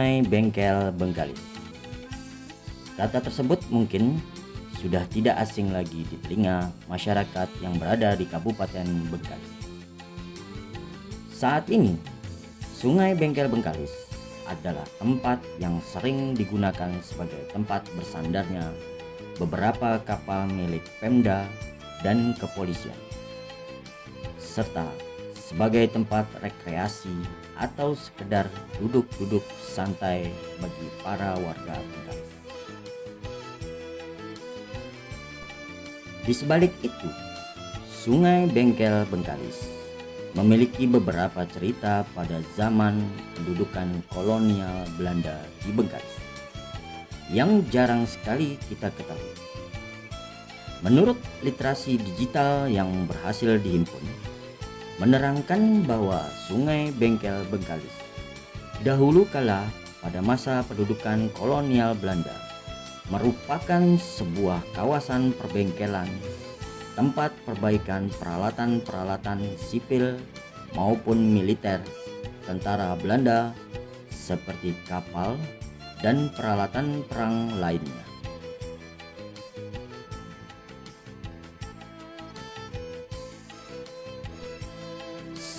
Sungai Bengkel Bengkalis. Kata tersebut mungkin sudah tidak asing lagi di telinga masyarakat yang berada di Kabupaten Bengkalis. Saat ini, Sungai Bengkel Bengkalis adalah tempat yang sering digunakan sebagai tempat bersandarnya beberapa kapal milik Pemda dan kepolisian, serta sebagai tempat rekreasi atau sekedar duduk-duduk santai bagi para warga Bengkalis. Di sebalik itu, Sungai Bengkel Bengkalis memiliki beberapa cerita pada zaman pendudukan kolonial Belanda di Bengkalis yang jarang sekali kita ketahui. Menurut literasi digital yang berhasil dihimpun, menerangkan bahwa Sungai Bengkel Bengkalis dahulu kala pada masa pendudukan kolonial Belanda merupakan sebuah kawasan perbengkelan, tempat perbaikan peralatan-peralatan sipil maupun militer tentara Belanda seperti kapal dan peralatan perang lainnya.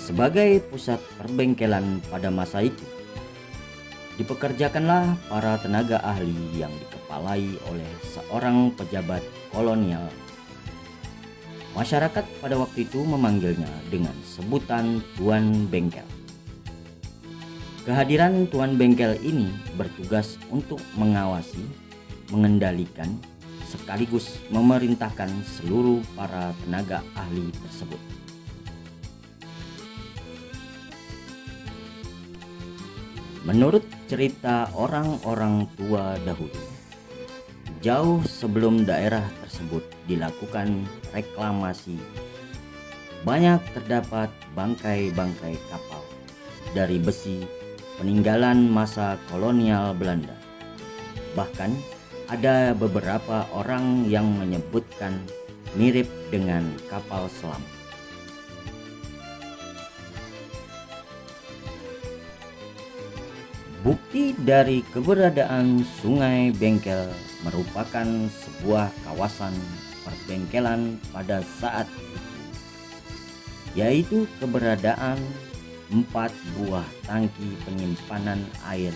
Sebagai pusat perbengkelan pada masa itu, dipekerjakanlah para tenaga ahli yang dikepalai oleh seorang pejabat kolonial. Masyarakat pada waktu itu memanggilnya dengan sebutan Tuan Bengkel. Kehadiran Tuan Bengkel ini bertugas untuk mengawasi, mengendalikan, sekaligus memerintahkan seluruh para tenaga ahli tersebut. Menurut cerita orang-orang tua dahulu, jauh sebelum daerah tersebut dilakukan reklamasi, banyak terdapat bangkai-bangkai kapal dari besi peninggalan masa kolonial Belanda. Bahkan ada beberapa orang yang menyebutkan mirip dengan kapal selam. Bukti dari keberadaan Sungai Bengkel merupakan sebuah kawasan perbengkelan pada saat itu, yaitu keberadaan 4 buah tangki penyimpanan air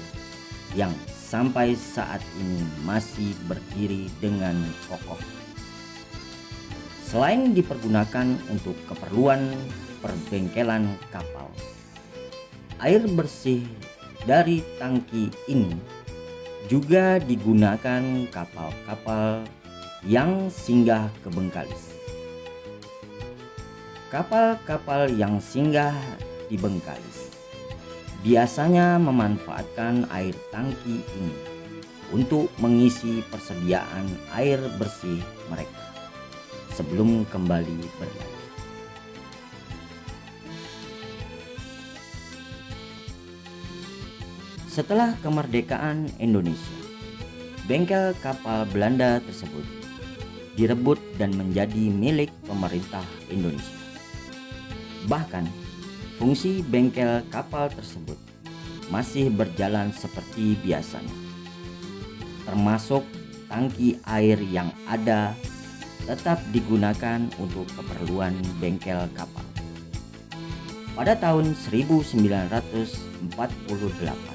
yang sampai saat ini masih berdiri dengan kokoh. Selain dipergunakan untuk keperluan perbengkelan kapal, air bersih dari tangki ini juga digunakan kapal-kapal yang singgah ke Bengkalis. Kapal-kapal yang singgah di Bengkalis biasanya memanfaatkan air tangki ini untuk mengisi persediaan air bersih mereka sebelum kembali berlayar. Setelah kemerdekaan Indonesia, bengkel kapal Belanda tersebut direbut dan menjadi milik pemerintah Indonesia. Bahkan, fungsi bengkel kapal tersebut masih berjalan seperti biasanya, termasuk tangki air yang ada tetap digunakan untuk keperluan bengkel kapal. Pada tahun 1948,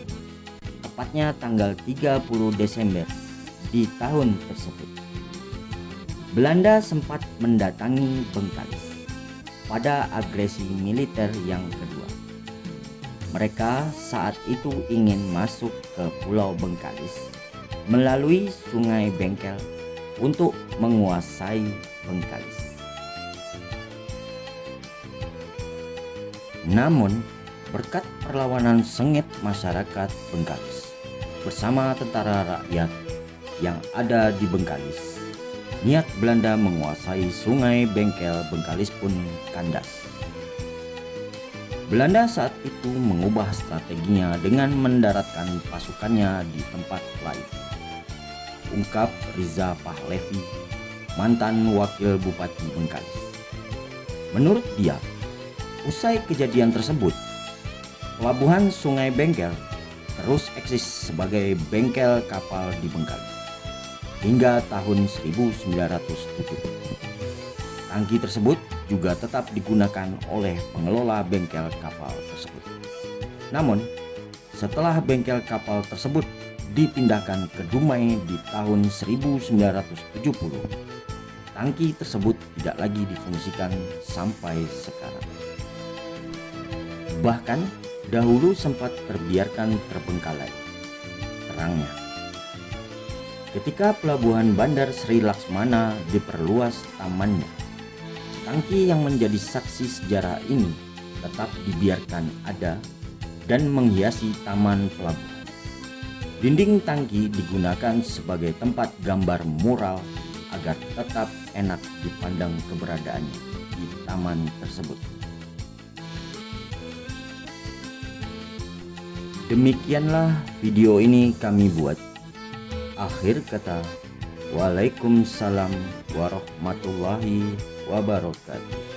tepatnya tanggal 30 Desember di tahun tersebut, Belanda sempat mendatangi Bengkalis pada agresi militer yang kedua. Mereka saat itu ingin masuk ke Pulau Bengkalis melalui Sungai Bengkel untuk menguasai Bengkalis. Namun, berkat perlawanan sengit masyarakat Bengkalis bersama tentara rakyat yang ada di Bengkalis, niat Belanda menguasai Sungai Bengkel Bengkalis pun kandas. Belanda saat itu mengubah strateginya dengan mendaratkan pasukannya di tempat lain, ungkap Riza Pahlevi, mantan wakil Bupati Bengkalis. Menurut dia, usai kejadian tersebut, pelabuhan Sungai Bengkel terus eksis sebagai bengkel kapal di Bengkalis hingga tahun 1970. Tangki tersebut juga tetap digunakan oleh pengelola bengkel kapal tersebut. Namun, setelah bengkel kapal tersebut dipindahkan ke Dumai di tahun 1970, tangki tersebut tidak lagi difungsikan sampai sekarang. Bahkan dahulu sempat terbiarkan terbengkalai terangnya. Ketika pelabuhan Bandar Sri Laksmana diperluas tamannya, tangki yang menjadi saksi sejarah ini tetap dibiarkan ada dan menghiasi taman pelabuhan. Dinding tangki digunakan sebagai tempat gambar mural agar tetap enak dipandang keberadaannya di taman tersebut. Demikianlah video ini kami buat. Akhir kata, Waalaikumsalam warahmatullahi wabarakatuh.